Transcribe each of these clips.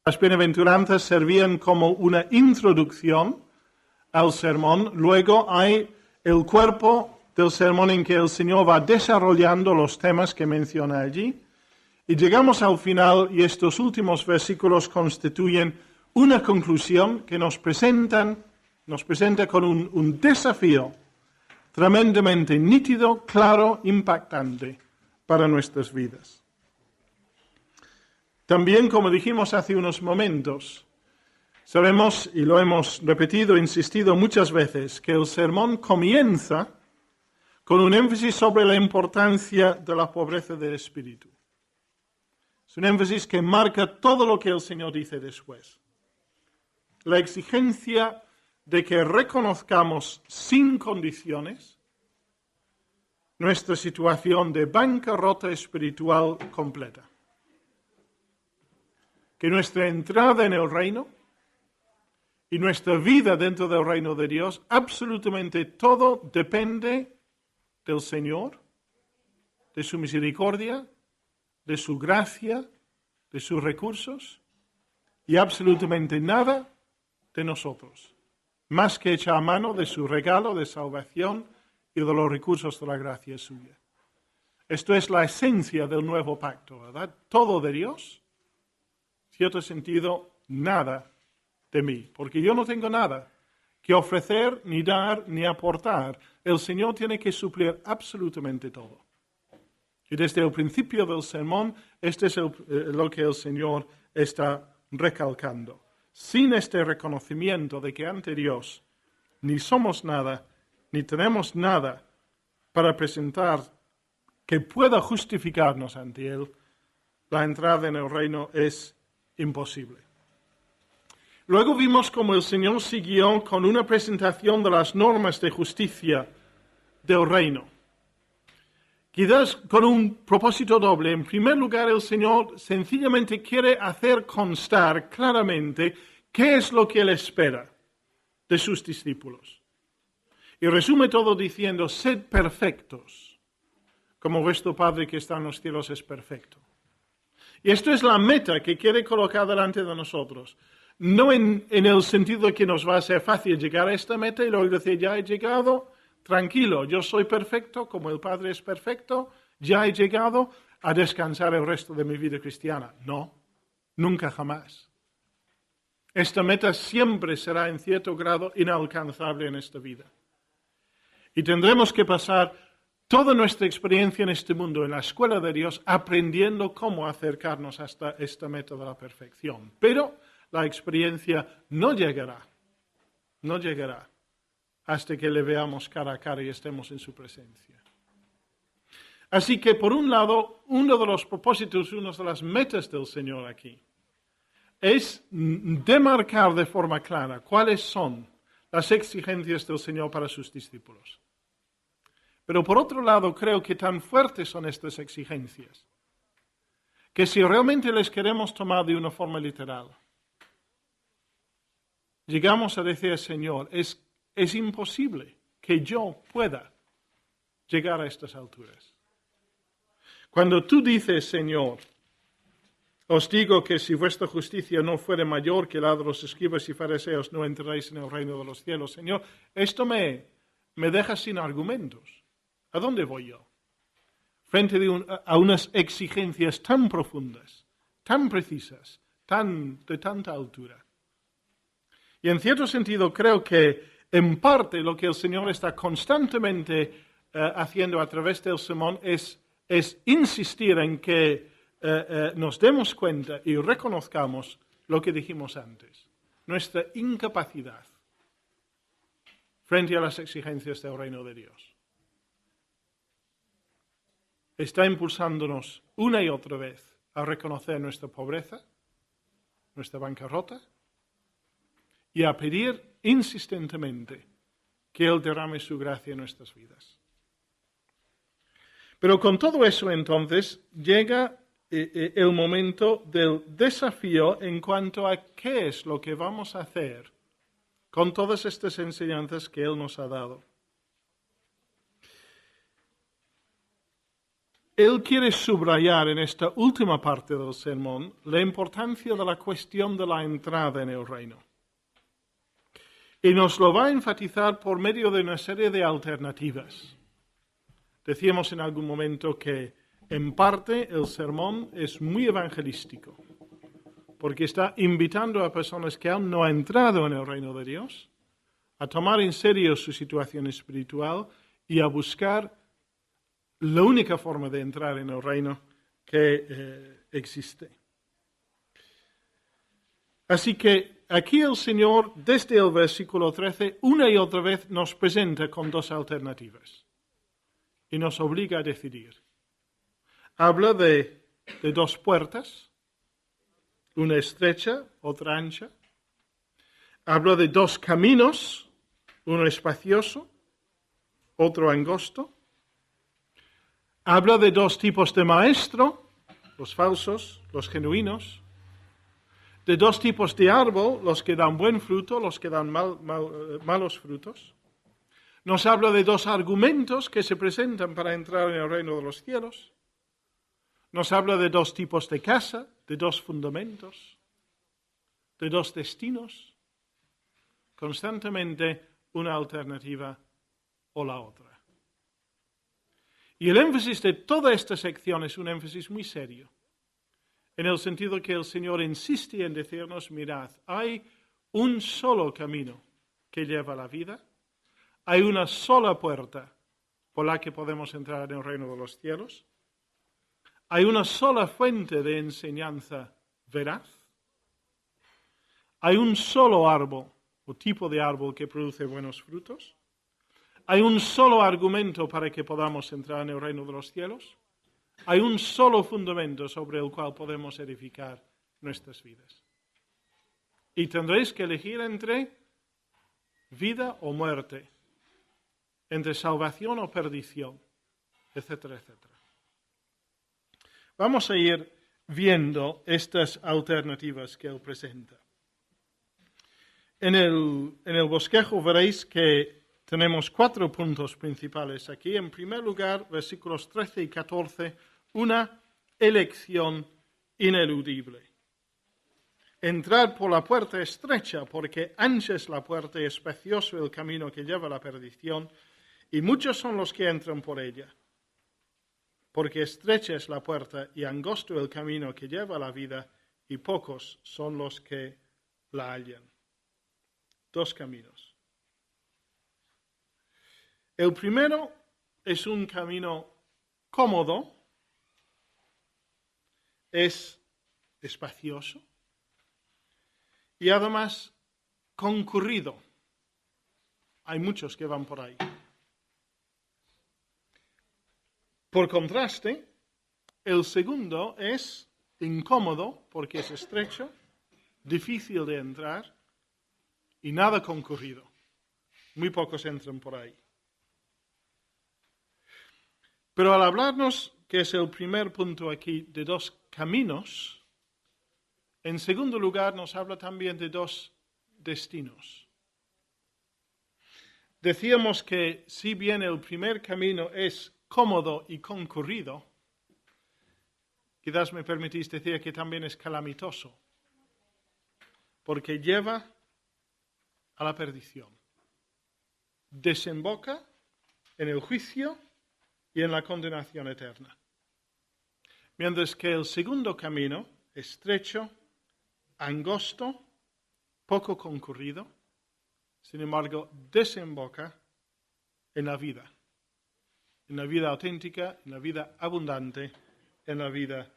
Las bienaventuranzas servían como una introducción al sermón. Luego hay el cuerpo del sermón en que el Señor va desarrollando los temas que menciona allí. Y llegamos al final y estos últimos versículos constituyen una conclusión que nos presenta con un desafío tremendamente nítido, claro, impactante para nuestras vidas. También, como dijimos hace unos momentos, sabemos, y lo hemos repetido, insistido muchas veces, que el sermón comienza con un énfasis sobre la importancia de la pobreza del espíritu. Es un énfasis que marca todo lo que el Señor dice después. La exigencia de que reconozcamos sin condiciones nuestra situación de bancarrota espiritual completa. Que nuestra entrada en el reino y nuestra vida dentro del reino de Dios, absolutamente todo depende del Señor, de su misericordia, de su gracia, de sus recursos, y absolutamente nada de nosotros, más que echar mano de su regalo de salvación y de los recursos de la gracia suya. Esto es la esencia del nuevo pacto, ¿verdad? Todo de Dios, en cierto sentido, nada de mí, porque yo no tengo nada que ofrecer, ni dar, ni aportar. El Señor tiene que suplir absolutamente todo. Y desde el principio del sermón, este es lo que el Señor está recalcando. Sin este reconocimiento de que ante Dios ni somos nada, ni tenemos nada para presentar que pueda justificarnos ante Él, la entrada en el reino es imposible. Luego vimos cómo el Señor siguió con una presentación de las normas de justicia del reino. Quizás con un propósito doble. En primer lugar, el Señor sencillamente quiere hacer constar claramente qué es lo que Él espera de sus discípulos. Y resume todo diciendo, sed perfectos, como vuestro Padre que está en los cielos es perfecto. Y esto es la meta que quiere colocar delante de nosotros. No en el sentido de que nos va a ser fácil llegar a esta meta y luego decir, ya he llegado, tranquilo, yo soy perfecto, como el Padre es perfecto, ya he llegado a descansar el resto de mi vida cristiana. No, nunca jamás. Esta meta siempre será en cierto grado inalcanzable en esta vida. Y tendremos que pasar toda nuestra experiencia en este mundo, en la escuela de Dios, aprendiendo cómo acercarnos hasta esta meta de la perfección. Pero la experiencia no llegará hasta que le veamos cara a cara y estemos en su presencia. Así que, por un lado, uno de los propósitos, una de las metas del Señor aquí, es demarcar de forma clara cuáles son las exigencias del Señor para sus discípulos. Pero por otro lado, creo que tan fuertes son estas exigencias, que si realmente les queremos tomar de una forma literal, llegamos a decir, Señor, es imposible que yo pueda llegar a estas alturas. Cuando tú dices, Señor, os digo que si vuestra justicia no fuere mayor que la de los escribas y fariseos, no entraréis en el reino de los cielos. Señor, esto me deja sin argumentos. ¿A dónde voy yo? Frente a unas exigencias tan profundas, tan precisas, de tanta altura. Y en cierto sentido creo que en parte lo que el Señor está constantemente haciendo a través del sermón es insistir en que nos demos cuenta y reconozcamos lo que dijimos antes, nuestra incapacidad frente a las exigencias del reino de Dios. Está impulsándonos una y otra vez a reconocer nuestra pobreza, nuestra bancarrota, y a pedir insistentemente que Él derrame su gracia en nuestras vidas. Pero con todo eso entonces llega el momento del desafío en cuanto a qué es lo que vamos a hacer con todas estas enseñanzas que Él nos ha dado. Él quiere subrayar en esta última parte del sermón la importancia de la cuestión de la entrada en el reino. Y nos lo va a enfatizar por medio de una serie de alternativas. Decíamos en algún momento que, en parte, el sermón es muy evangelístico, porque está invitando a personas que aún no han entrado en el reino de Dios a tomar en serio su situación espiritual y a buscar la única forma de entrar en el reino que existe. Así que aquí el Señor, desde el versículo 13, una y otra vez nos presenta con dos alternativas y nos obliga a decidir. Habla de dos puertas, una estrecha, otra ancha. Habla de dos caminos, uno espacioso, otro angosto. Habla de dos tipos de maestro, los falsos, los genuinos. De dos tipos de árbol, los que dan buen fruto, los que dan malos frutos. Nos habla de dos argumentos que se presentan para entrar en el reino de los cielos. Nos habla de dos tipos de casa, de dos fundamentos, de dos destinos. Constantemente una alternativa o la otra. Y el énfasis de toda esta sección es un énfasis muy serio, en el sentido que el Señor insiste en decirnos, mirad, hay un solo camino que lleva a la vida, hay una sola puerta por la que podemos entrar en el reino de los cielos, hay una sola fuente de enseñanza veraz, hay un solo árbol o tipo de árbol que produce buenos frutos, hay un solo argumento para que podamos entrar en el reino de los cielos, hay un solo fundamento sobre el cual podemos edificar nuestras vidas. Y tendréis que elegir entre vida o muerte, entre salvación o perdición, etcétera, etcétera. Vamos a ir viendo estas alternativas que él presenta. En el bosquejo veréis que tenemos 4 puntos principales aquí. En primer lugar, versículos 13 y 14, una elección ineludible. Entrar por la puerta estrecha, porque ancha es la puerta y espacioso el camino que lleva a la perdición, y muchos son los que entran por ella. Porque estrecha es la puerta y angosto el camino que lleva a la vida, y pocos son los que la hallan. 2 caminos. El primero es un camino cómodo, es espacioso y además concurrido. Hay muchos que van por ahí. Por contraste, el segundo es incómodo porque es estrecho, difícil de entrar y nada concurrido. Muy pocos entran por ahí. Pero al hablarnos, que es el primer punto aquí, de 2 caminos, en segundo lugar nos habla también de 2 destinos. Decíamos que si bien el primer camino es cómodo y concurrido, quizás me permitís decir que también es calamitoso, porque lleva a la perdición. Desemboca en el juicio y en la condenación eterna. Mientras que el segundo camino, estrecho, angosto, poco concurrido, sin embargo, desemboca en la vida auténtica, en la vida abundante, en la vida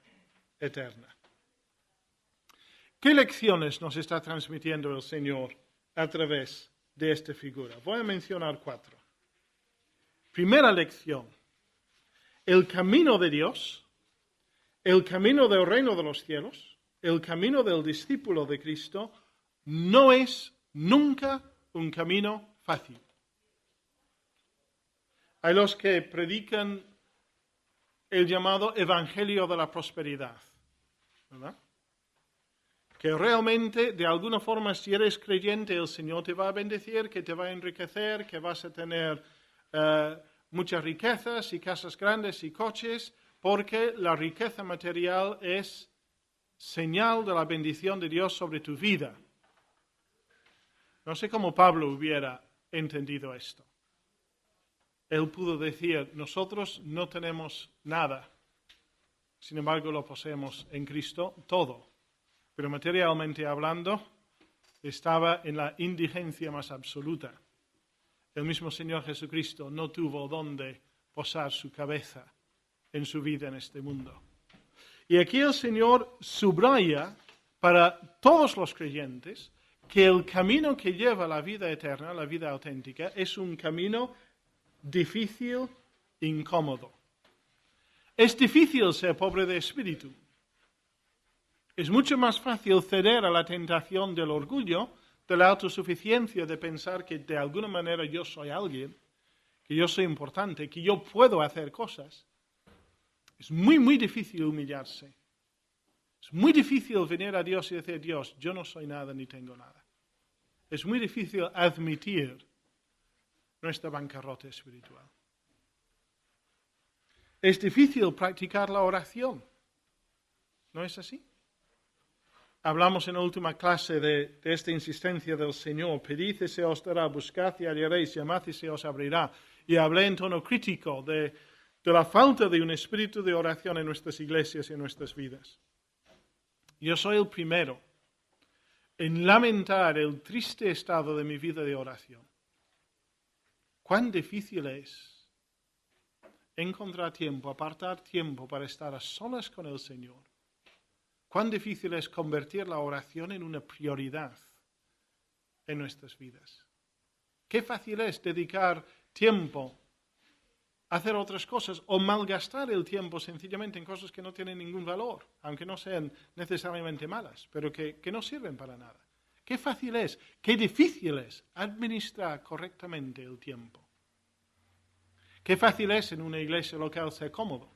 eterna. ¿Qué lecciones nos está transmitiendo el Señor a través de esta figura? Voy a mencionar 4. Primera lección. El camino de Dios, el camino del reino de los cielos, el camino del discípulo de Cristo, no es nunca un camino fácil. Hay los que predican el llamado evangelio de la prosperidad, ¿verdad? Que realmente, de alguna forma, si eres creyente, el Señor te va a bendecir, que te va a enriquecer, que vas a tener muchas riquezas y casas grandes y coches, porque la riqueza material es señal de la bendición de Dios sobre tu vida. No sé cómo Pablo hubiera entendido esto. Él pudo decir, nosotros no tenemos nada, sin embargo lo poseemos en Cristo todo, pero materialmente hablando estaba en la indigencia más absoluta. El mismo Señor Jesucristo no tuvo dónde posar su cabeza en su vida en este mundo. Y aquí el Señor subraya para todos los creyentes que el camino que lleva a la vida eterna, la vida auténtica, es un camino difícil, incómodo. Es difícil ser pobre de espíritu. Es mucho más fácil ceder a la tentación del orgullo, de la autosuficiencia, de pensar que de alguna manera yo soy alguien, que yo soy importante, que yo puedo hacer cosas. Es muy, muy difícil humillarse. Es muy difícil venir a Dios y decir, Dios, yo no soy nada ni tengo nada. Es muy difícil admitir nuestra bancarrota espiritual. Es difícil practicar la oración. ¿No es así? Hablamos en la última clase de esta insistencia del Señor. Pedid y se os dará, buscad y hallaréis, llamad y se os abrirá. Y hablé en tono crítico de la falta de un espíritu de oración en nuestras iglesias y en nuestras vidas. Yo soy el primero en lamentar el triste estado de mi vida de oración. Cuán difícil es encontrar tiempo, apartar tiempo para estar a solas con el Señor. Cuán difícil es convertir la oración en una prioridad en nuestras vidas. Qué fácil es dedicar tiempo a hacer otras cosas o malgastar el tiempo sencillamente en cosas que no tienen ningún valor, aunque no sean necesariamente malas, pero que no sirven para nada. Qué fácil es, qué difícil es administrar correctamente el tiempo. Qué fácil es en una iglesia local ser cómodo.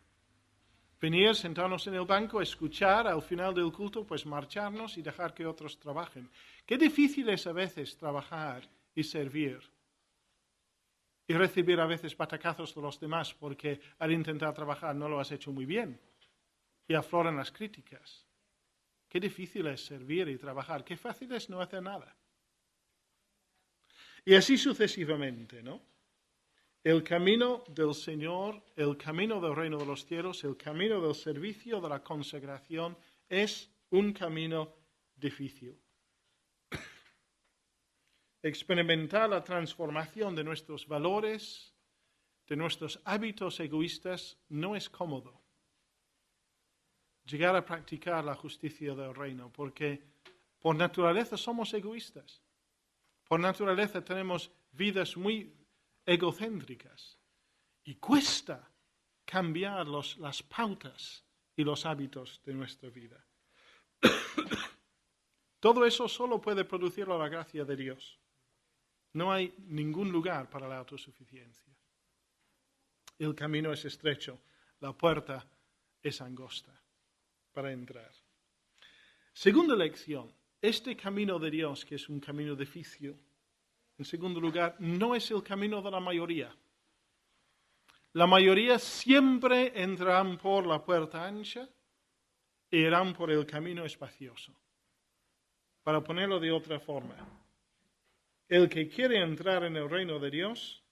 Venir, sentarnos en el banco, escuchar, al final del culto, pues marcharnos y dejar que otros trabajen. Qué difícil es a veces trabajar y servir. Y recibir a veces patacazos de los demás porque al intentar trabajar no lo has hecho muy bien. Y afloran las críticas. Qué difícil es servir y trabajar. Qué fácil es no hacer nada. Y así sucesivamente, ¿no? El camino del Señor, el camino del reino de los cielos, el camino del servicio, de la consagración, es un camino difícil. Experimentar la transformación de nuestros valores, de nuestros hábitos egoístas, no es cómodo. Llegar a practicar la justicia del reino, porque por naturaleza somos egoístas. Por naturaleza tenemos vidas muy egocéntricas y cuesta cambiar las pautas y los hábitos de nuestra vida. Todo eso solo puede producirlo la gracia de Dios. No hay ningún lugar para la autosuficiencia. El camino es estrecho, la puerta es angosta para entrar. Segunda lección, este camino de Dios, que es un camino difícil, en segundo lugar, no es el camino de la mayoría. La mayoría siempre entrarán por la puerta ancha e irán por el camino espacioso. Para ponerlo de otra forma, el que quiere entrar en el reino de Dios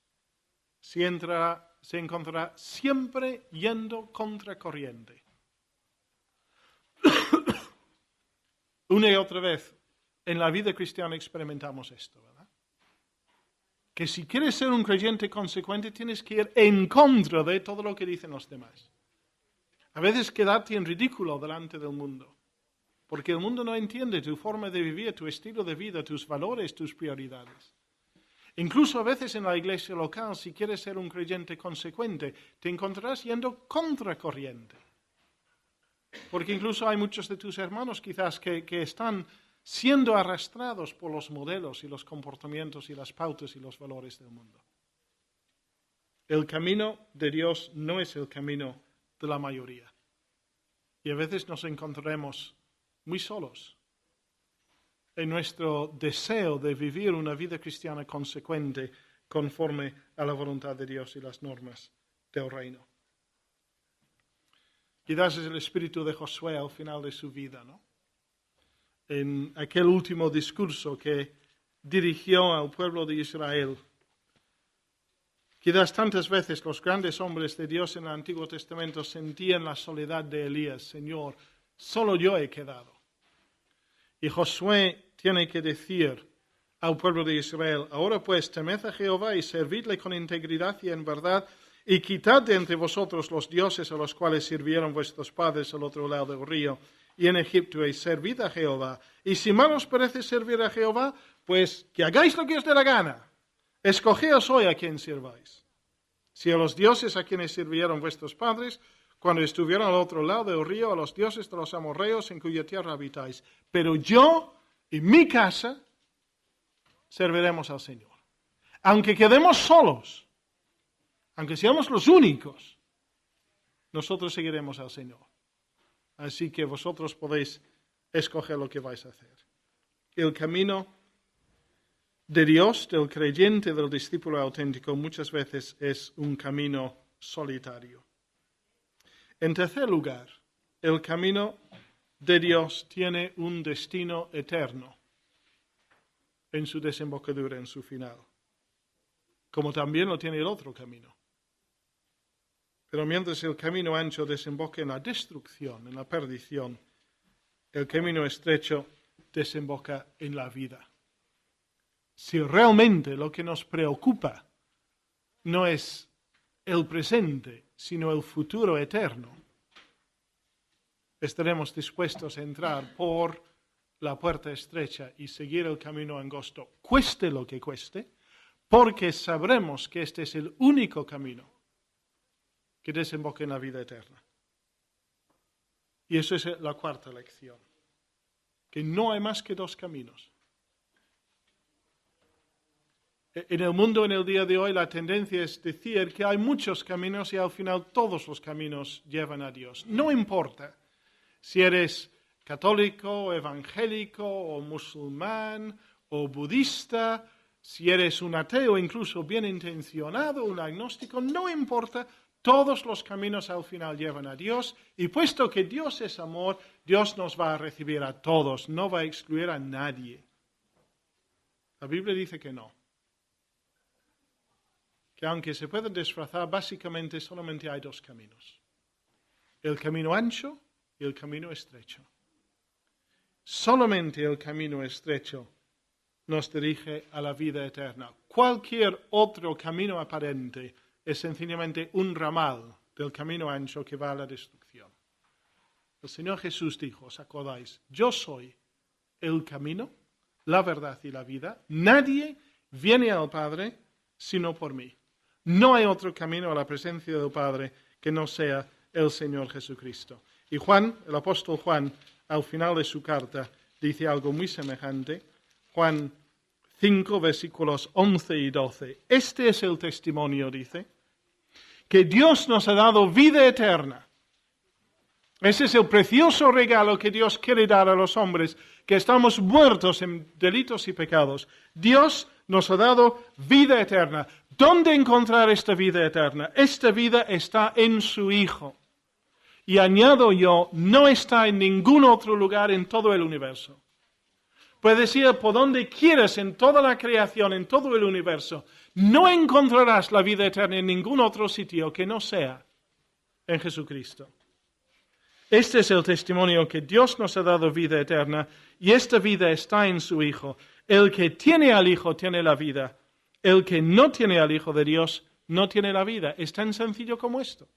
se encontrará siempre yendo contracorriente. Una y otra vez en la vida cristiana experimentamos esto, ¿verdad? Que si quieres ser un creyente consecuente tienes que ir en contra de todo lo que dicen los demás. A veces quedarte en ridículo delante del mundo, porque el mundo no entiende tu forma de vivir, tu estilo de vida, tus valores, tus prioridades. Incluso a veces en la iglesia local, si quieres ser un creyente consecuente, te encontrarás yendo contracorriente. Porque incluso hay muchos de tus hermanos quizás que están siendo arrastrados por los modelos y los comportamientos y las pautas y los valores del mundo. El camino de Dios no es el camino de la mayoría. Y a veces nos encontraremos muy solos en nuestro deseo de vivir una vida cristiana consecuente conforme a la voluntad de Dios y las normas del reino. Quizás es el espíritu de Josué al final de su vida, ¿no? En aquel último discurso que dirigió al pueblo de Israel. Quizás tantas veces los grandes hombres de Dios en el Antiguo Testamento sentían la soledad de Elías. Señor, solo yo he quedado. Y Josué tiene que decir al pueblo de Israel, ahora pues temed a Jehová y servidle con integridad y en verdad, y quitad de entre vosotros los dioses a los cuales sirvieron vuestros padres al otro lado del río y en Egipto, y servid a Jehová. Y si mal os parece servir a Jehová, pues que hagáis lo que os dé la gana. Escogeos hoy a quien sirváis. Si a los dioses a quienes sirvieron vuestros padres, cuando estuvieron al otro lado del río, a los dioses de los amorreos en cuya tierra habitáis. Pero yo y mi casa serviremos al Señor. Aunque quedemos solos, aunque seamos los únicos, nosotros seguiremos al Señor. Así que vosotros podéis escoger lo que vais a hacer. El camino de Dios, del creyente, del discípulo auténtico, muchas veces es un camino solitario. En tercer lugar, el camino de Dios tiene un destino eterno en su desembocadura, en su final, como también lo tiene el otro camino. Pero mientras el camino ancho desemboca en la destrucción, en la perdición, el camino estrecho desemboca en la vida. Si realmente lo que nos preocupa no es el presente, sino el futuro eterno, estaremos dispuestos a entrar por la puerta estrecha y seguir el camino angosto, cueste lo que cueste, porque sabremos que este es el único camino que desemboca en la vida eterna. Y eso es la cuarta lección, que no hay más que dos caminos. En el mundo, en el día de hoy, la tendencia es decir que hay muchos caminos y al final todos los caminos llevan a Dios. No importa si eres católico, o evangélico, o musulmán, o budista, si eres un ateo, incluso bien intencionado, un agnóstico, no importa, todos los caminos al final llevan a Dios, y puesto que Dios es amor, Dios nos va a recibir a todos, no va a excluir a nadie. La Biblia dice que no. Que aunque se pueden disfrazar, básicamente solamente hay dos caminos. El camino ancho y el camino estrecho. Solamente el camino estrecho nos dirige a la vida eterna. Cualquier otro camino aparente es sencillamente un ramal del camino ancho que va a la destrucción. El Señor Jesús dijo, ¿os acordáis? Yo soy el camino, la verdad y la vida. Nadie viene al Padre sino por mí. No hay otro camino a la presencia del Padre que no sea el Señor Jesucristo. Y Juan, el apóstol Juan, al final de su carta, dice algo muy semejante. Juan 5, versículos 11 y 12. Este es el testimonio, dice, que Dios nos ha dado vida eterna. Ese es el precioso regalo que Dios quiere dar a los hombres, que estamos muertos en delitos y pecados. Dios nos ha dado vida eterna. ¿Dónde encontrar esta vida eterna? Esta vida está en su Hijo. Y añado yo, no está en ningún otro lugar en todo el universo. Puedes ir por donde quieras en toda la creación, en todo el universo. No encontrarás la vida eterna en ningún otro sitio que no sea en Jesucristo. Este es el testimonio que Dios nos ha dado vida eterna y esta vida está en su Hijo. El que tiene al Hijo tiene la vida. El que no tiene al Hijo de Dios no tiene la vida. Es tan sencillo como esto.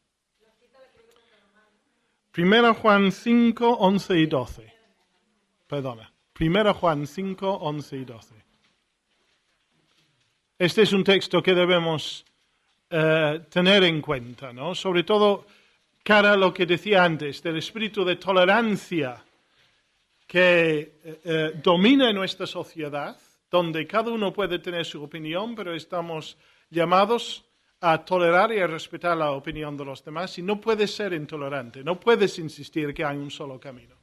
1 Juan 5, 11 y 12. Perdona. 1 Juan 5, 11 y 12. Este es un texto que debemos tener en cuenta, ¿no? Sobre todo cara a lo que decía antes, del espíritu de tolerancia que domina en nuestra sociedad, donde cada uno puede tener su opinión, pero estamos llamados a tolerar y a respetar la opinión de los demás, y no puedes ser intolerante, no puedes insistir que hay un solo camino.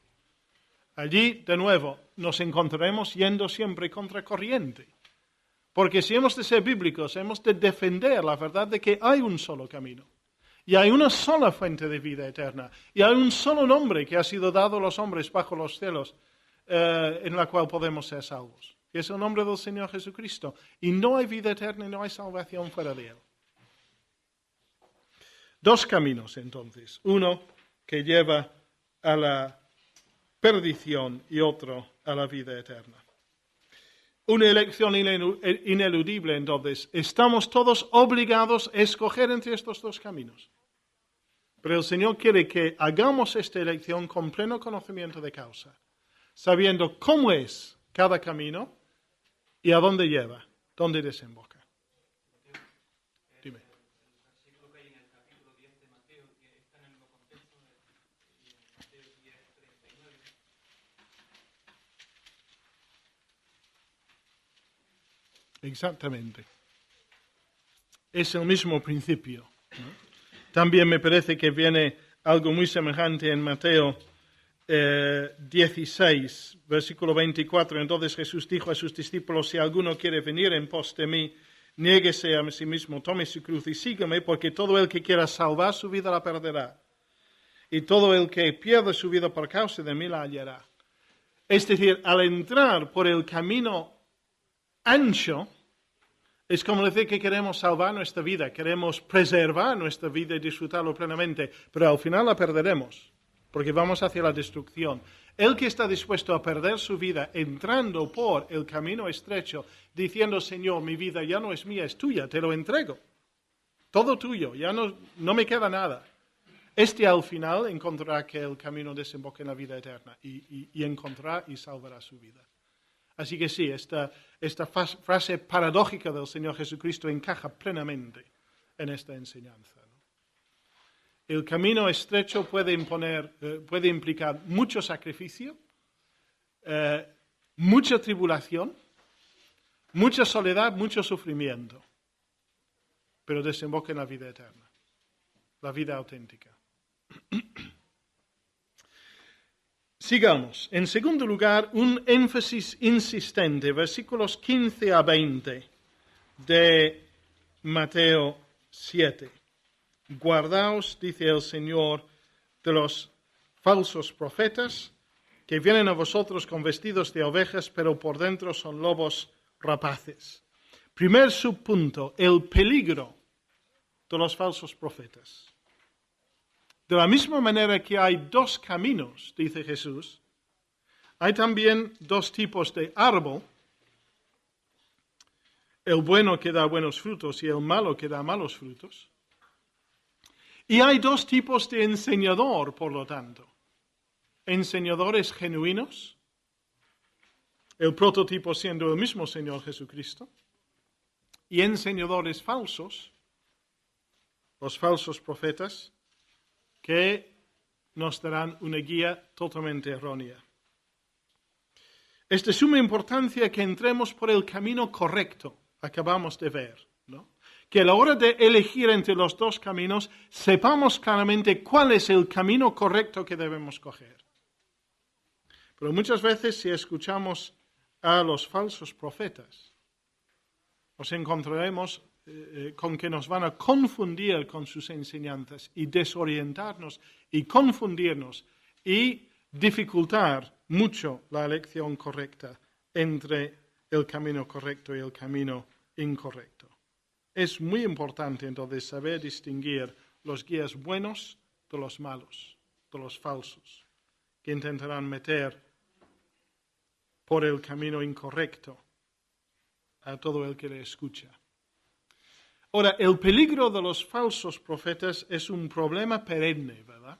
Allí, de nuevo, nos encontraremos yendo siempre contracorriente, porque si hemos de ser bíblicos, hemos de defender la verdad de que hay un solo camino. Y hay una sola fuente de vida eterna. Y hay un solo nombre que ha sido dado a los hombres bajo los cielos, en la cual podemos ser salvos. Y es el nombre del Señor Jesucristo. Y no hay vida eterna y no hay salvación fuera de Él. Dos caminos, entonces. Uno que lleva a la perdición y otro a la vida eterna. Una elección ineludible, entonces. Estamos todos obligados a escoger entre estos dos caminos. Pero el Señor quiere que hagamos esta elección con pleno conocimiento de causa, sabiendo cómo es cada camino y a dónde lleva, dónde desemboca. Dime. El versículo que hay en el capítulo 10 de Mateo, que está en el mismo contexto, en Mateo 10:39. Exactamente. Es el mismo principio, ¿no? También me parece que viene algo muy semejante en Mateo 16, versículo 24. Entonces Jesús dijo a sus discípulos, si alguno quiere venir en pos de mí, niéguese a sí mismo, tome su cruz y sígame, porque todo el que quiera salvar su vida la perderá. Y todo el que pierda su vida por causa de mí la hallará. Es decir, al entrar por el camino ancho, es como decir que queremos salvar nuestra vida, queremos preservar nuestra vida y disfrutarlo plenamente, pero al final la perderemos, porque vamos hacia la destrucción. El que está dispuesto a perder su vida entrando por el camino estrecho, diciendo, Señor, mi vida ya no es mía, es tuya, te lo entrego. Todo tuyo, ya no me queda nada. Este al final encontrará que el camino desemboca en la vida eterna y encontrará y salvará su vida. Así que sí, esta frase paradójica del Señor Jesucristo encaja plenamente en esta enseñanza, ¿no? El camino estrecho puede implicar mucho sacrificio, mucha tribulación, mucha soledad, mucho sufrimiento, pero desemboca en la vida eterna, la vida auténtica. Sigamos. En segundo lugar, un énfasis insistente, versículos 15 a 20 de Mateo 7. Guardaos, dice el Señor, de los falsos profetas que vienen a vosotros con vestidos de ovejas, pero por dentro son lobos rapaces. Primer subpunto, el peligro de los falsos profetas. De la misma manera que hay dos caminos, dice Jesús, hay también dos tipos de árbol, el bueno que da buenos frutos y el malo que da malos frutos. Y hay dos tipos de enseñador, por lo tanto. Enseñadores genuinos, el prototipo siendo el mismo Señor Jesucristo, y enseñadores falsos, los falsos profetas, que nos darán una guía totalmente errónea. Es de suma importancia que entremos por el camino correcto, acabamos de ver, ¿no? Que a la hora de elegir entre los dos caminos, sepamos claramente cuál es el camino correcto que debemos coger. Pero muchas veces si escuchamos a los falsos profetas, nos encontraremos con que nos van a confundir con sus enseñanzas y desorientarnos y confundirnos y dificultar mucho la elección correcta entre el camino correcto y el camino incorrecto. Es muy importante entonces saber distinguir los guías buenos de los malos, de los falsos, que intentarán meter por el camino incorrecto a todo el que le escucha. Ahora, el peligro de los falsos profetas es un problema perenne, ¿verdad?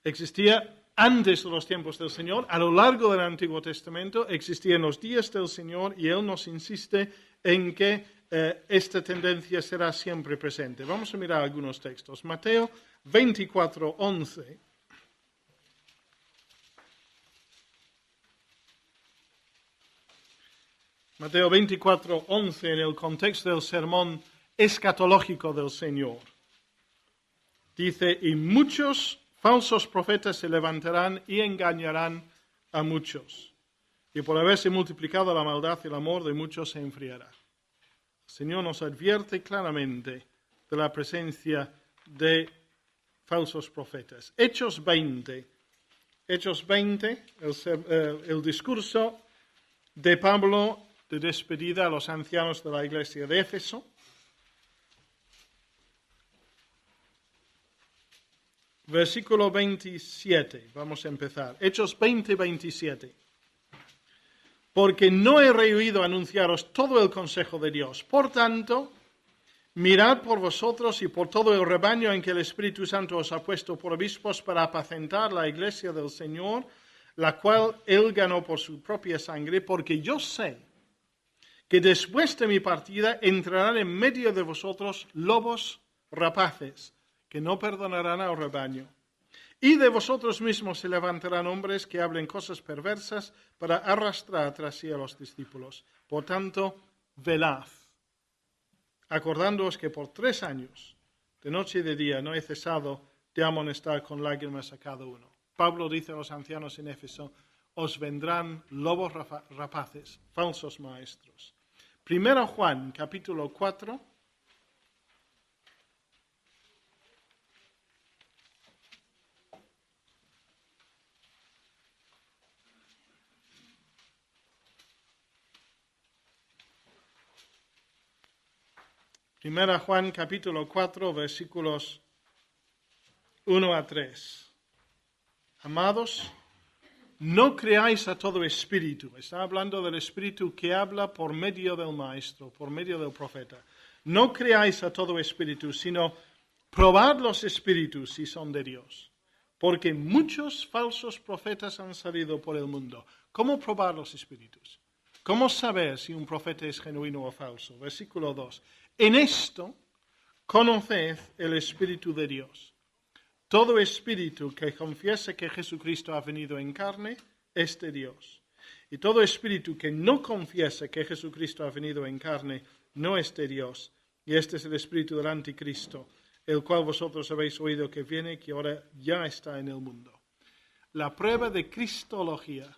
Existía antes de los tiempos del Señor, a lo largo del Antiguo Testamento, existía en los días del Señor y Él nos insiste en que esta tendencia será siempre presente. Vamos a mirar algunos textos. Mateo 24:11. Mateo 24:11, en el contexto del sermón escatológico del Señor. Dice, y muchos falsos profetas se levantarán y engañarán a muchos. Y por haberse multiplicado la maldad, el amor de muchos se enfriará. El Señor nos advierte claramente de la presencia de falsos profetas. Hechos 20, el discurso de Pablo de despedida a los ancianos de la iglesia de Éfeso. Versículo 27, vamos a empezar. Hechos 20, 27. Porque no he rehuido anunciaros todo el consejo de Dios. Por tanto, mirad por vosotros y por todo el rebaño en que el Espíritu Santo os ha puesto por obispos para apacentar la iglesia del Señor, la cual Él ganó por su propia sangre, porque yo sé que después de mi partida entrarán en medio de vosotros lobos rapaces, que no perdonarán al rebaño. Y de vosotros mismos se levantarán hombres que hablen cosas perversas para arrastrar tras sí a los discípulos. Por tanto, velad, acordándoos que por 3 años, de noche y de día, no he cesado de amonestar con lágrimas a cada uno. Pablo dice a los ancianos en Éfeso, os vendrán lobos rapaces, falsos maestros. 1 Juan, capítulo 4. Primera Juan, capítulo 4, versículos 1 a 3. Amados, no creáis a todo espíritu. Está hablando del espíritu que habla por medio del maestro, por medio del profeta. No creáis a todo espíritu, sino probad los espíritus si son de Dios. Porque muchos falsos profetas han salido por el mundo. ¿Cómo probar los espíritus? ¿Cómo saber si un profeta es genuino o falso? Versículo 2. En esto conoced el Espíritu de Dios. Todo espíritu que confiese que Jesucristo ha venido en carne es de Dios. Y todo espíritu que no confiese que Jesucristo ha venido en carne no es de Dios. Y este es el espíritu del anticristo, el cual vosotros habéis oído que viene y que ahora ya está en el mundo. La prueba de cristología.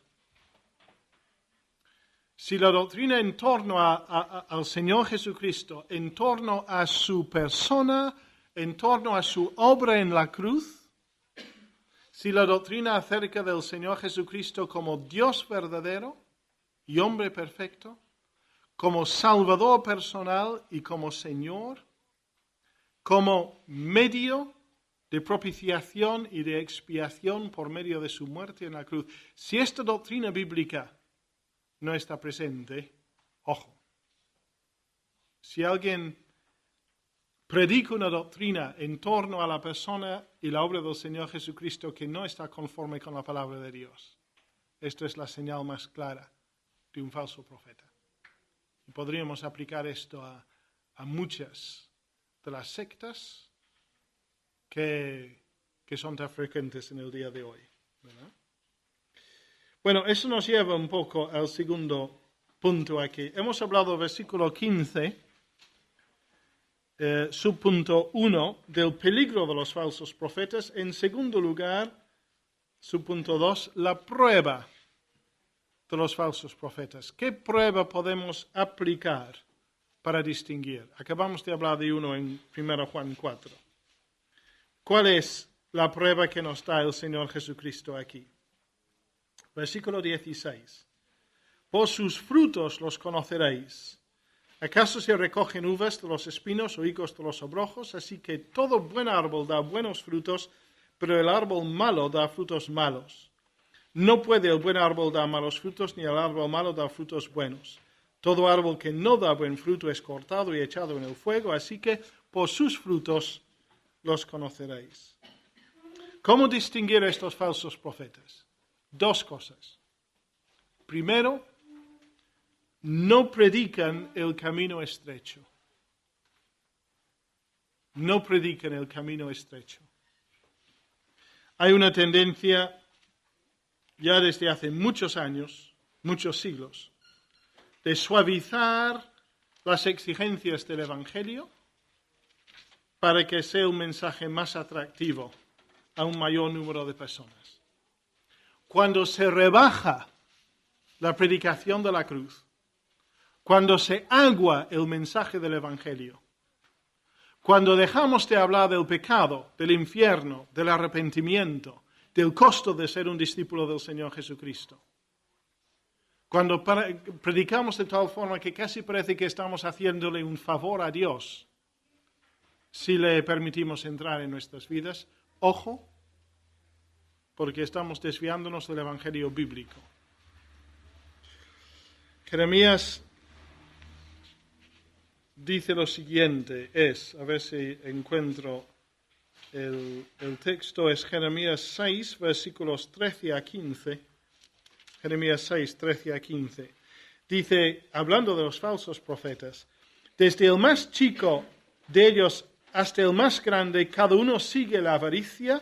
Si la doctrina en torno al Señor Jesucristo, en torno a su persona, en torno a su obra en la cruz, si la doctrina acerca del Señor Jesucristo como Dios verdadero y hombre perfecto, como Salvador personal y como Señor, como medio de propiciación y de expiación por medio de su muerte en la cruz, si esta doctrina bíblica no está presente, ojo, si alguien predica una doctrina en torno a la persona y la obra del Señor Jesucristo que no está conforme con la palabra de Dios, esto es la señal más clara de un falso profeta. Y podríamos aplicar esto a muchas de las sectas que son tan frecuentes en el día de hoy, ¿verdad? Bueno, eso nos lleva un poco al segundo punto aquí. Hemos hablado del versículo 15, subpunto 1, del peligro de los falsos profetas. En segundo lugar, subpunto 2, la prueba de los falsos profetas. ¿Qué prueba podemos aplicar para distinguir? Acabamos de hablar de uno en 1 Juan 4. ¿Cuál es la prueba que nos da el Señor Jesucristo aquí? Versículo 16. Por sus frutos los conoceréis. ¿Acaso se recogen uvas de los espinos o higos de los abrojos? Así que todo buen árbol da buenos frutos, pero el árbol malo da frutos malos. No puede el buen árbol dar malos frutos, ni el árbol malo dar frutos buenos. Todo árbol que no da buen fruto es cortado y echado en el fuego, así que por sus frutos los conoceréis. ¿Cómo distinguir a estos falsos profetas? 2 cosas. Primero, no predican el camino estrecho. No predican el camino estrecho. Hay una tendencia ya desde hace muchos años, muchos siglos, de suavizar las exigencias del Evangelio para que sea un mensaje más atractivo a un mayor número de personas. Cuando se rebaja la predicación de la cruz, cuando se agua el mensaje del Evangelio, Cuando dejamos de hablar del pecado, del infierno, del arrepentimiento, del costo de ser un discípulo del Señor Jesucristo. Cuando predicamos de tal forma que casi parece que estamos haciéndole un favor a Dios, si le permitimos entrar en nuestras vidas, ojo, porque estamos desviándonos del Evangelio bíblico. Jeremías dice lo siguiente, a ver si encuentro el texto, es Jeremías 6, versículos 13 a 15. Jeremías 6, 13 a 15. Dice, hablando de los falsos profetas, desde el más chico de ellos hasta el más grande, cada uno sigue la avaricia.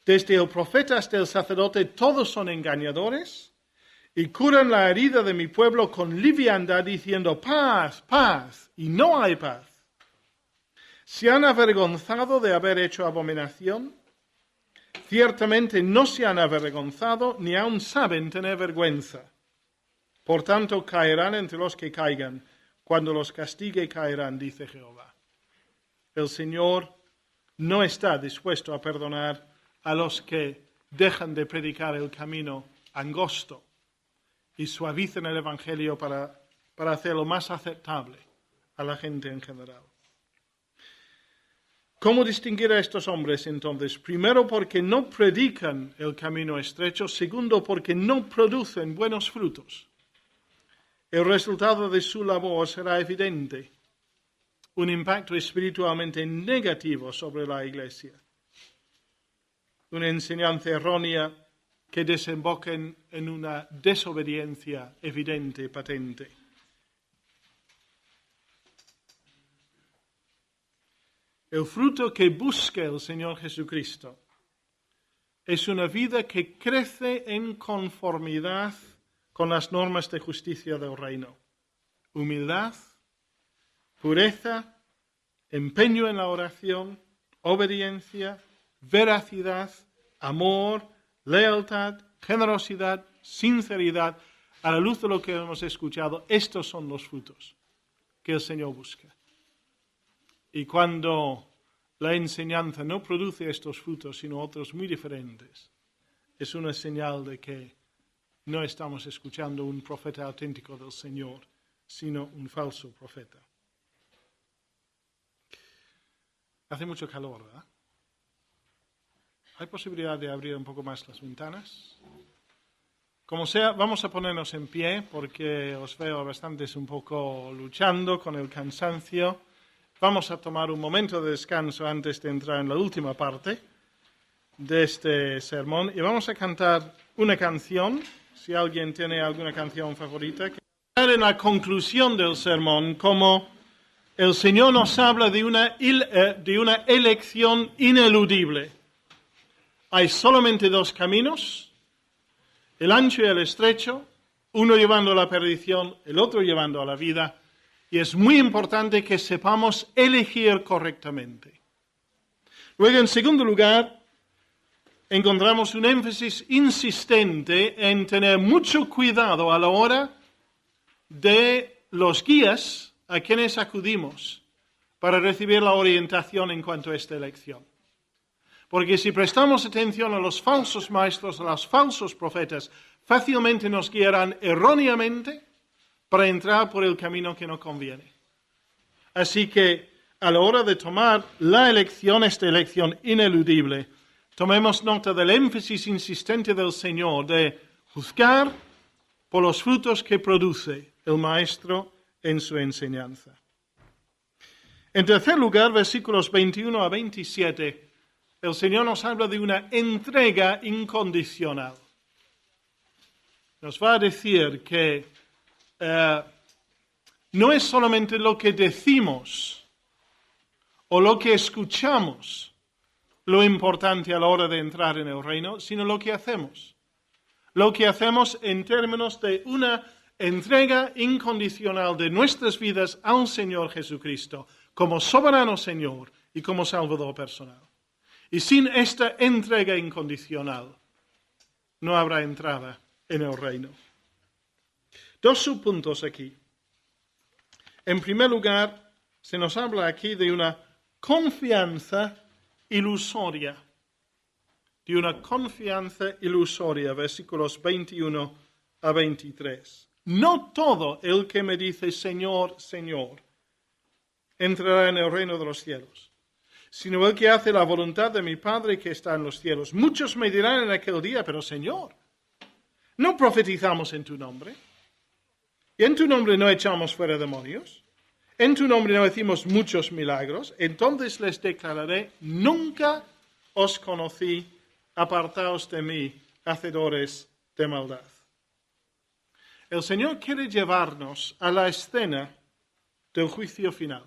Desde el profeta hasta el sacerdote, todos son engañadores y curan la herida de mi pueblo con liviandad, diciendo paz, paz, y no hay paz. ¿Se han avergonzado de haber hecho abominación? Ciertamente no se han avergonzado, ni aun saben tener vergüenza. Por tanto, caerán entre los que caigan. Cuando los castigue, caerán, dice Jehová. El Señor no está dispuesto a perdonar a los que dejan de predicar el camino angosto y suavizan el Evangelio para hacerlo más aceptable a la gente en general. ¿Cómo distinguir a estos hombres entonces? Primero, porque no predican el camino estrecho. Segundo, porque no producen buenos frutos. El resultado de su labor será evidente. Un impacto espiritualmente negativo sobre la Iglesia. Una enseñanza errónea que desemboca en una desobediencia evidente, patente. El fruto que busca el Señor Jesucristo es una vida que crece en conformidad con las normas de justicia del reino. Humildad, pureza, empeño en la oración, obediencia, veracidad, amor, lealtad, generosidad, sinceridad. A la luz de lo que hemos escuchado, estos son los frutos que el Señor busca. Y cuando la enseñanza no produce estos frutos, sino otros muy diferentes, es una señal de que no estamos escuchando un profeta auténtico del Señor, sino un falso profeta. Hace mucho calor, ¿verdad? ¿Hay posibilidad de abrir un poco más las ventanas? Como sea, vamos a ponernos en pie porque os veo bastantes un poco luchando con el cansancio. Vamos a tomar un momento de descanso antes de entrar en la última parte de este sermón y vamos a cantar una canción, si alguien tiene alguna canción favorita, que en la conclusión del sermón, como el Señor nos habla de una elección ineludible. Hay solamente dos caminos, el ancho y el estrecho, uno llevando a la perdición, el otro llevando a la vida. Y es muy importante que sepamos elegir correctamente. Luego, en segundo lugar, encontramos un énfasis insistente en tener mucho cuidado a la hora de los guías a quienes acudimos para recibir la orientación en cuanto a esta elección. Porque si prestamos atención a los falsos maestros, a los falsos profetas, fácilmente nos guiarán erróneamente para entrar por el camino que no conviene. Así que a la hora de tomar la elección, esta elección ineludible, tomemos nota del énfasis insistente del Señor de juzgar por los frutos que produce el Maestro en su enseñanza. En tercer lugar, versículos 21 a 27, el Señor nos habla de una entrega incondicional. Nos va a decir que no es solamente lo que decimos o lo que escuchamos lo importante a la hora de entrar en el reino, sino lo que hacemos. Lo que hacemos en términos de una entrega incondicional de nuestras vidas al Señor Jesucristo, como soberano Señor y como Salvador personal. Y sin esta entrega incondicional, no habrá entrada en el reino. Dos subpuntos aquí. En primer lugar, se nos habla aquí de una confianza ilusoria. De una confianza ilusoria, versículos 21 a 23. No todo el que me dice Señor, Señor, entrará en el reino de los cielos, sino el que hace la voluntad de mi Padre que está en los cielos. Muchos me dirán en aquel día, pero Señor, ¿no profetizamos en tu nombre? ¿Y en tu nombre no echamos fuera demonios? ¿En tu nombre no hicimos muchos milagros? Entonces les declararé, nunca os conocí, apartaos de mí, hacedores de maldad. El Señor quiere llevarnos a la escena del juicio final.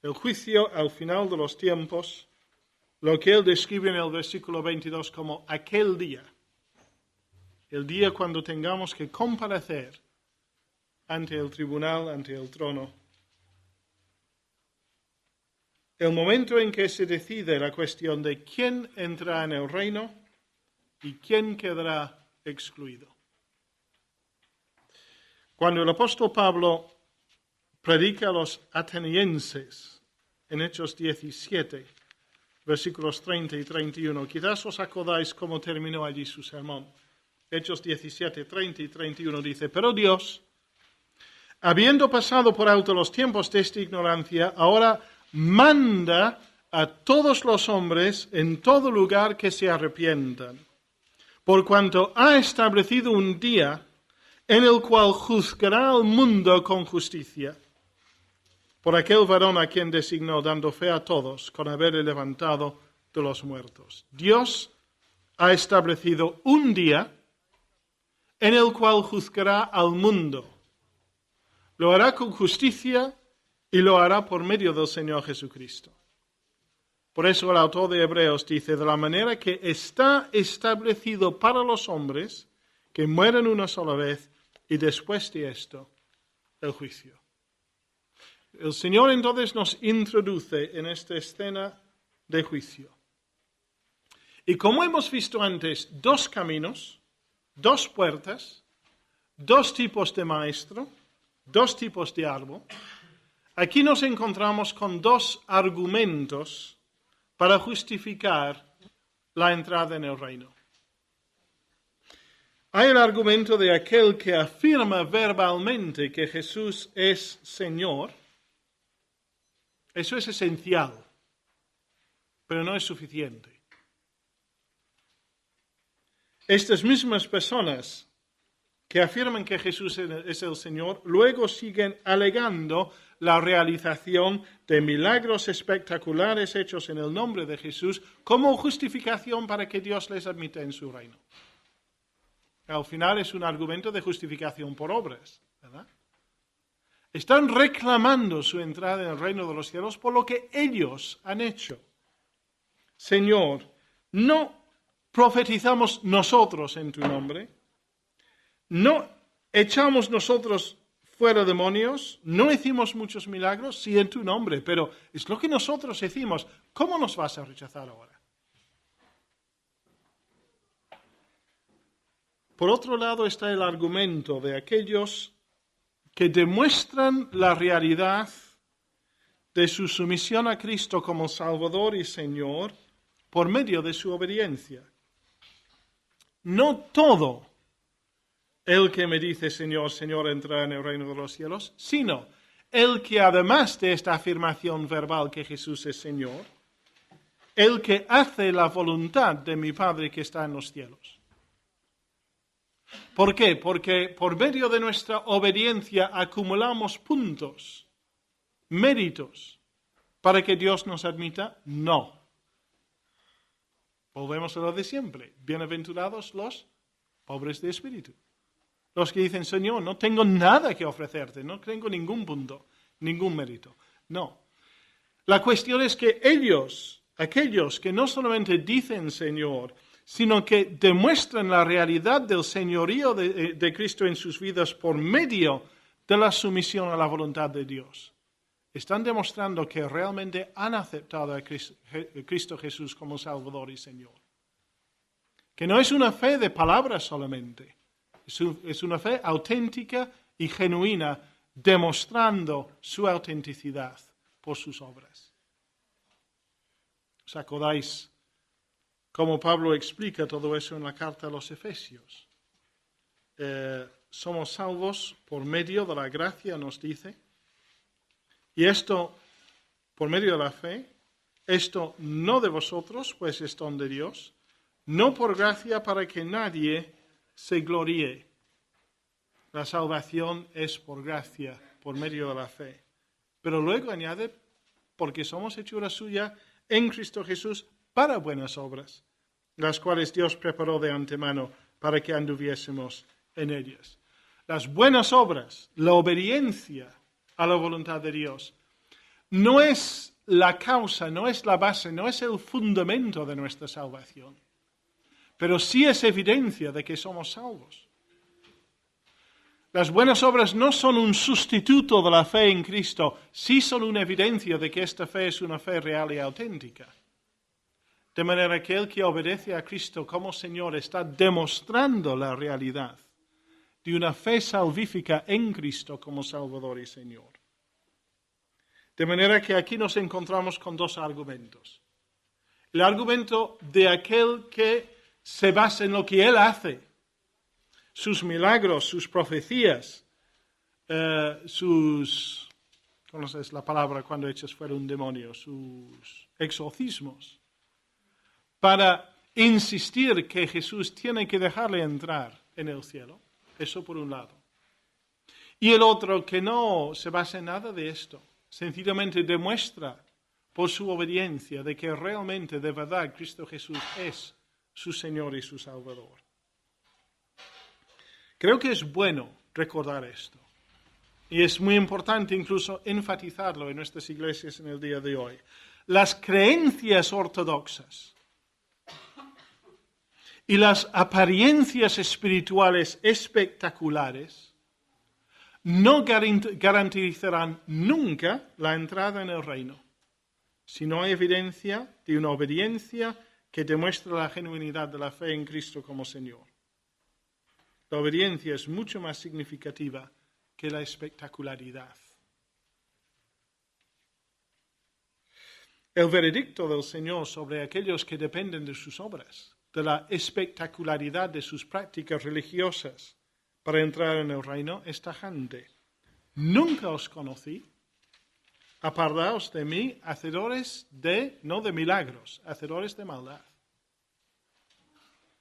El juicio al final de los tiempos, lo que Él describe en el versículo 22 como aquel día. El día cuando tengamos que comparecer ante el tribunal, ante el trono. El momento en que se decide la cuestión de quién entrará en el reino y quién quedará excluido. Cuando el apóstol Pablo predica a los atenienses en Hechos 17, versículos 30 y 31, quizás os acordáis cómo terminó allí su sermón. Hechos 17, 30 y 31 dice, pero Dios, habiendo pasado por alto los tiempos de esta ignorancia, ahora manda a todos los hombres en todo lugar que se arrepientan, por cuanto ha establecido un día en el cual juzgará al mundo con justicia, por aquel varón a quien designó, dando fe a todos, con haberle levantado de los muertos. Dios ha establecido un día en el cual juzgará al mundo. Lo hará con justicia y lo hará por medio del Señor Jesucristo. Por eso el autor de Hebreos dice, de la manera que está establecido para los hombres que mueren una sola vez y después de esto, el juicio. El Señor entonces nos introduce en esta escena de juicio. Y como hemos visto antes, dos caminos, dos puertas, dos tipos de maestro, dos tipos de árbol, aquí nos encontramos con dos argumentos para justificar la entrada en el reino. Hay el argumento de aquel que afirma verbalmente que Jesús es Señor. Eso es esencial, pero no es suficiente. Estas mismas personas que afirman que Jesús es el Señor, luego siguen alegando la realización de milagros espectaculares hechos en el nombre de Jesús como justificación para que Dios les admita en su reino. Al final es un argumento de justificación por obras, ¿verdad? Están reclamando su entrada en el reino de los cielos por lo que ellos han hecho. Señor, ¿no profetizamos nosotros en tu nombre? ¿No echamos nosotros fuera demonios? ¿No hicimos muchos milagros? Sí, en tu nombre, pero es lo que nosotros hicimos. ¿Cómo nos vas a rechazar ahora? Por otro lado está el argumento de aquellos que demuestran la realidad de su sumisión a Cristo como Salvador y Señor por medio de su obediencia. No todo el que me dice Señor, Señor entrará en el reino de los cielos, sino el que además de esta afirmación verbal que Jesús es Señor, el que hace la voluntad de mi Padre que está en los cielos. ¿Por qué? Porque por medio de nuestra obediencia acumulamos puntos, méritos, para que Dios nos admita. No. Volvemos a lo de siempre. Bienaventurados los pobres de espíritu. Los que dicen, Señor, no tengo nada que ofrecerte, no tengo ningún punto, ningún mérito. No. La cuestión es que ellos, aquellos que no solamente dicen Señor, sino que demuestran la realidad del señorío de Cristo en sus vidas por medio de la sumisión a la voluntad de Dios. Están demostrando que realmente han aceptado a Cristo Jesús como Salvador y Señor. Que no es una fe de palabras solamente, es una fe auténtica y genuina, demostrando su autenticidad por sus obras. ¿Os acordáis cómo Pablo explica todo eso en la carta a los Efesios? Somos salvos por medio de la gracia, nos dice, y esto por medio de la fe, esto no de vosotros, pues es don de Dios, no por gracia para que nadie se gloríe. La salvación es por gracia, por medio de la fe. Pero luego añade, porque somos hechura suya en Cristo Jesús para buenas obras, las cuales Dios preparó de antemano para que anduviésemos en ellas. Las buenas obras, la obediencia a la voluntad de Dios, no es la causa, no es la base, no es el fundamento de nuestra salvación, pero sí es evidencia de que somos salvos. Las buenas obras no son un sustituto de la fe en Cristo, sí son una evidencia de que esta fe es una fe real y auténtica. De manera que el que obedece a Cristo como Señor está demostrando la realidad de una fe salvífica en Cristo como Salvador y Señor. De manera que aquí nos encontramos con dos argumentos. El argumento de aquel que se basa en lo que Él hace, sus milagros, sus profecías, ¿conoces la palabra cuando echas fuera un demonio? Sus exorcismos, para insistir que Jesús tiene que dejarle entrar en el cielo. Eso por un lado. Y el otro que no se basa en nada de esto, sencillamente demuestra por su obediencia de que realmente, de verdad, Cristo Jesús es su Señor y su Salvador. Creo que es bueno recordar esto. Y es muy importante incluso enfatizarlo en nuestras iglesias en el día de hoy. Las creencias ortodoxas y las apariencias espirituales espectaculares no garantizarán nunca la entrada en el reino, si no hay evidencia de una obediencia que demuestra la genuinidad de la fe en Cristo como Señor. La obediencia es mucho más significativa que la espectacularidad. El veredicto del Señor sobre aquellos que dependen de sus obras, de la espectacularidad de sus prácticas religiosas para entrar en el reino, es tajante. Nunca os conocí. Apartaos de mí, hacedores no de milagros, hacedores de maldad.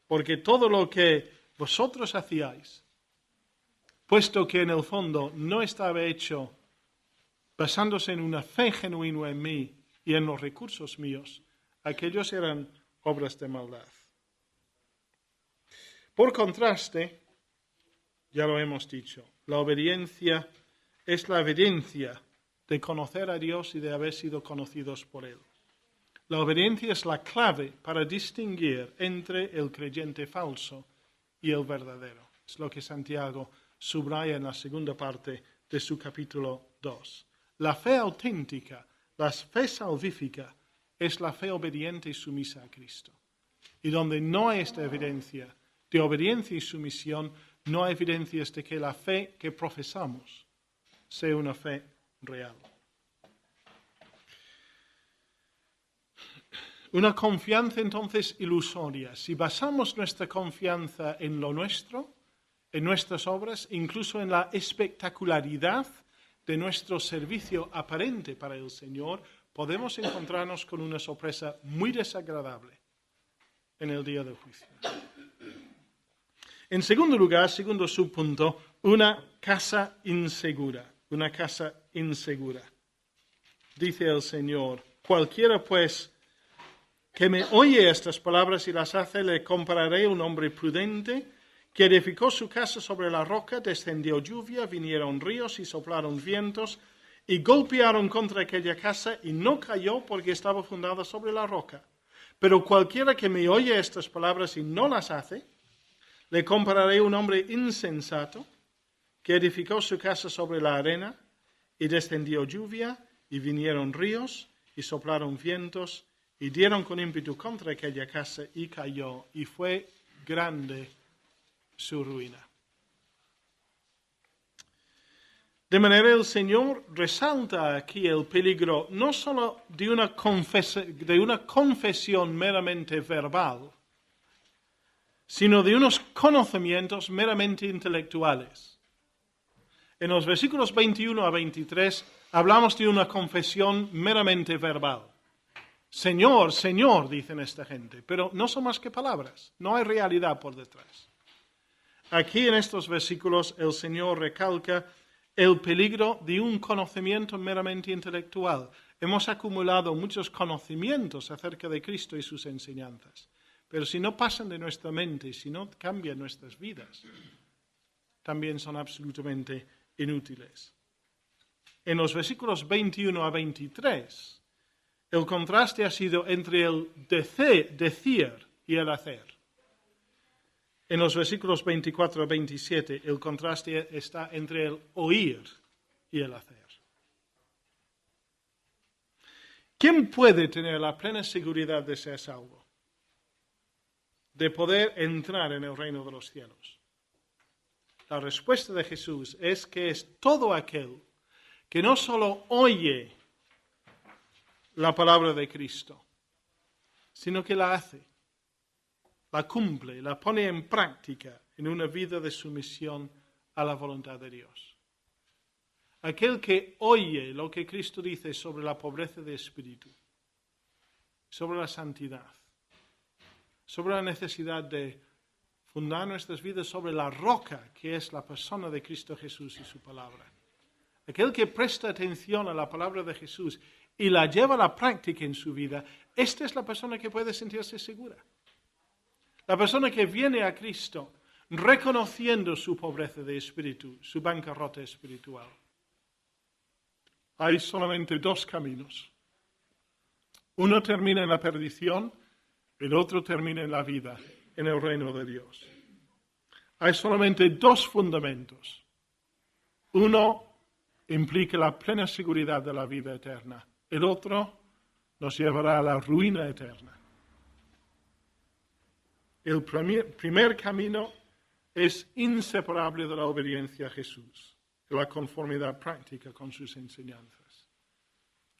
Porque todo lo que vosotros hacíais, puesto que en el fondo no estaba hecho basándose en una fe genuina en mí y en los recursos míos, aquellos eran obras de maldad. Por contraste, ya lo hemos dicho, la obediencia es la evidencia de conocer a Dios y de haber sido conocidos por Él. La obediencia es la clave para distinguir entre el creyente falso y el verdadero. Es lo que Santiago subraya en la segunda parte de su capítulo 2. La fe auténtica, la fe salvífica, es la fe obediente y sumisa a Cristo. Y donde no hay esta evidencia de obediencia y sumisión, no hay evidencias de que la fe que profesamos sea una fe real. Una confianza entonces ilusoria. Si basamos nuestra confianza en lo nuestro, en nuestras obras, incluso en la espectacularidad de nuestro servicio aparente para el Señor, podemos encontrarnos con una sorpresa muy desagradable en el día del juicio. En segundo lugar, segundo subpunto, una casa insegura. Una casa insegura. Dice el Señor, cualquiera pues que me oye estas palabras y las hace, le compararé a un hombre prudente que edificó su casa sobre la roca, descendió lluvia, vinieron ríos y soplaron vientos y golpearon contra aquella casa y no cayó porque estaba fundada sobre la roca. Pero cualquiera que me oye estas palabras y no las hace, le compararé a un hombre insensato que edificó su casa sobre la arena y descendió lluvia y vinieron ríos y soplaron vientos y dieron con ímpetu contra aquella casa y cayó, y fue grande su ruina. De manera el Señor resalta aquí el peligro no solo de una confesión meramente verbal, sino de unos conocimientos meramente intelectuales. En los versículos 21 a 23 hablamos de una confesión meramente verbal. Señor, Señor, dicen esta gente, pero no son más que palabras, no hay realidad por detrás. Aquí en estos versículos el Señor recalca el peligro de un conocimiento meramente intelectual. Hemos acumulado muchos conocimientos acerca de Cristo y sus enseñanzas, pero si no pasan de nuestra mente, si no cambian nuestras vidas, también son absolutamente inútiles. En los versículos 21 a 23, el contraste ha sido entre el decir y el hacer. En los versículos 24 a 27, el contraste está entre el oír y el hacer. ¿Quién puede tener la plena seguridad de ser salvo? De poder entrar en el reino de los cielos. La respuesta de Jesús es que es todo aquel que no solo oye la palabra de Cristo, sino que la hace. La cumple, la pone en práctica en una vida de sumisión a la voluntad de Dios. Aquel que oye lo que Cristo dice sobre la pobreza de espíritu, sobre la santidad, sobre la necesidad de fundar nuestras vidas sobre la roca que es la persona de Cristo Jesús y su palabra. Aquel que presta atención a la palabra de Jesús y la lleva a la práctica en su vida, esta es la persona que puede sentirse segura. La persona que viene a Cristo reconociendo su pobreza de espíritu, su bancarrota espiritual. Hay solamente dos caminos. Uno termina en la perdición, el otro termina en la vida, en el reino de Dios. Hay solamente dos fundamentos. Uno implica la plena seguridad de la vida eterna. El otro nos llevará a la ruina eterna. El primer camino es inseparable de la obediencia a Jesús, de la conformidad práctica con sus enseñanzas.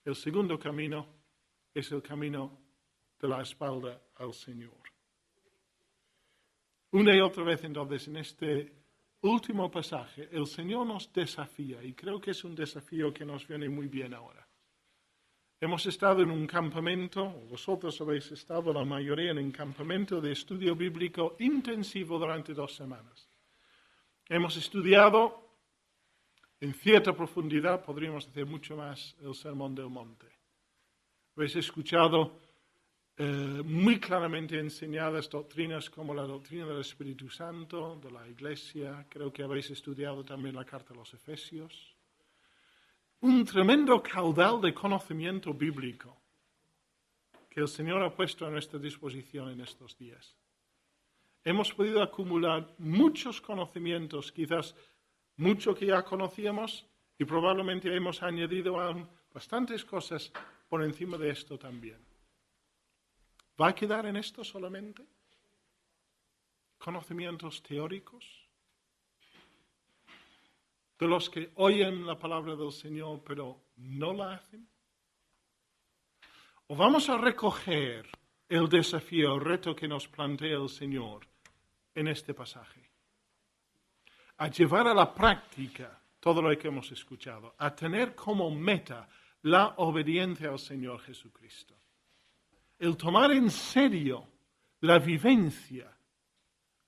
El segundo camino es el camino de la espalda al Señor. Una y otra vez entonces en este último pasaje el Señor nos desafía y creo que es un desafío que nos viene muy bien ahora. Hemos estado en un campamento, vosotros habéis estado la mayoría en un campamento de estudio bíblico intensivo durante 2 semanas. Hemos estudiado en cierta profundidad, podríamos decir mucho más, el Sermón del Monte. Habéis escuchado muy claramente enseñadas doctrinas como la doctrina del Espíritu Santo, de la Iglesia. Creo que habéis estudiado también la carta a los Efesios. Un tremendo caudal de conocimiento bíblico que el Señor ha puesto a nuestra disposición en estos días. Hemos podido acumular muchos conocimientos, quizás mucho que ya conocíamos, y probablemente hemos añadido aún bastantes cosas por encima de esto también. ¿Va a quedar en esto solamente? ¿Conocimientos teóricos? De los que oyen la palabra del Señor pero no la hacen? ¿O vamos a recoger el desafío, el reto que nos plantea el Señor en este pasaje? A llevar a la práctica todo lo que hemos escuchado, a tener como meta la obediencia al Señor Jesucristo. El tomar en serio la vivencia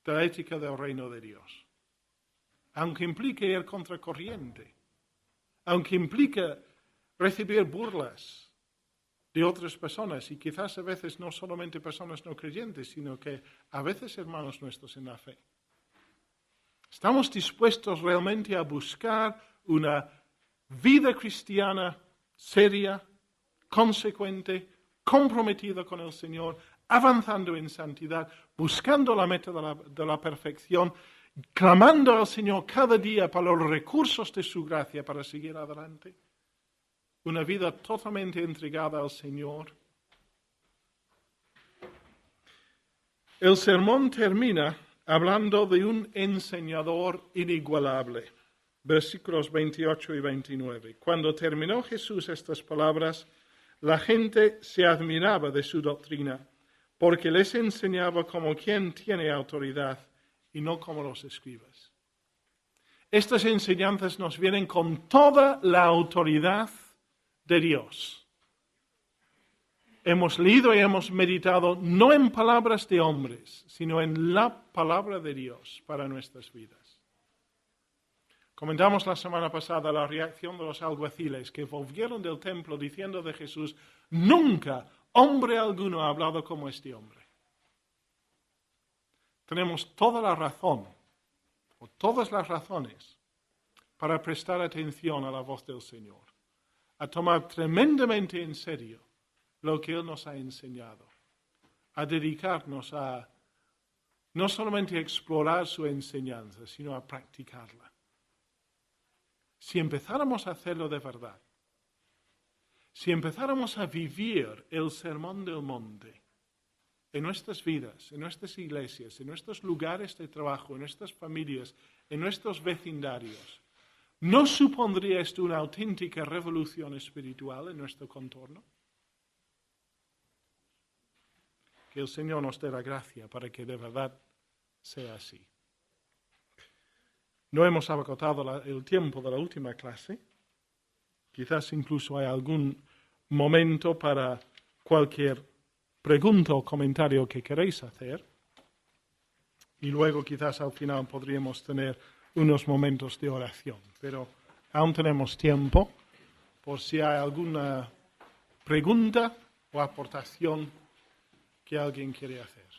de la ética del reino de Dios. Aunque implique ir contracorriente, aunque implique recibir burlas de otras personas, y quizás a veces no solamente personas no creyentes, sino que a veces hermanos nuestros en la fe. ¿Estamos dispuestos realmente a buscar una vida cristiana seria, consecuente, comprometida con el Señor, avanzando en santidad, buscando la meta de la perfección, clamando al Señor cada día para los recursos de su gracia para seguir adelante? Una vida totalmente entregada al Señor. El sermón termina hablando de un enseñador inigualable. versículos 28 y 29. Cuando terminó Jesús estas palabras, la gente se admiraba de su doctrina, porque les enseñaba como quien tiene autoridad y no como los escribas. Estas enseñanzas nos vienen con toda la autoridad de Dios. Hemos leído y hemos meditado no en palabras de hombres, sino en la palabra de Dios para nuestras vidas. Comentamos la semana pasada la reacción de los alguaciles que volvieron del templo diciendo de Jesús: nunca hombre alguno ha hablado como este hombre. Tenemos toda la razón, o todas las razones, para prestar atención a la voz del Señor, a tomar tremendamente en serio lo que Él nos ha enseñado, a dedicarnos a no solamente explorar su enseñanza, sino a practicarla. Si empezáramos a hacerlo de verdad, si empezáramos a vivir el sermón del monte en nuestras vidas, en nuestras iglesias, en nuestros lugares de trabajo, en nuestras familias, en nuestros vecindarios, ¿no supondría esto una auténtica revolución espiritual en nuestro contorno? Que el Señor nos dé la gracia para que de verdad sea así. No hemos agotado el tiempo de la última clase. Quizás incluso hay algún momento para cualquier pregunta o comentario que queréis hacer. Y luego quizás al final podríamos tener unos momentos de oración. Pero aún tenemos tiempo por si hay alguna pregunta o aportación que alguien quiere hacer.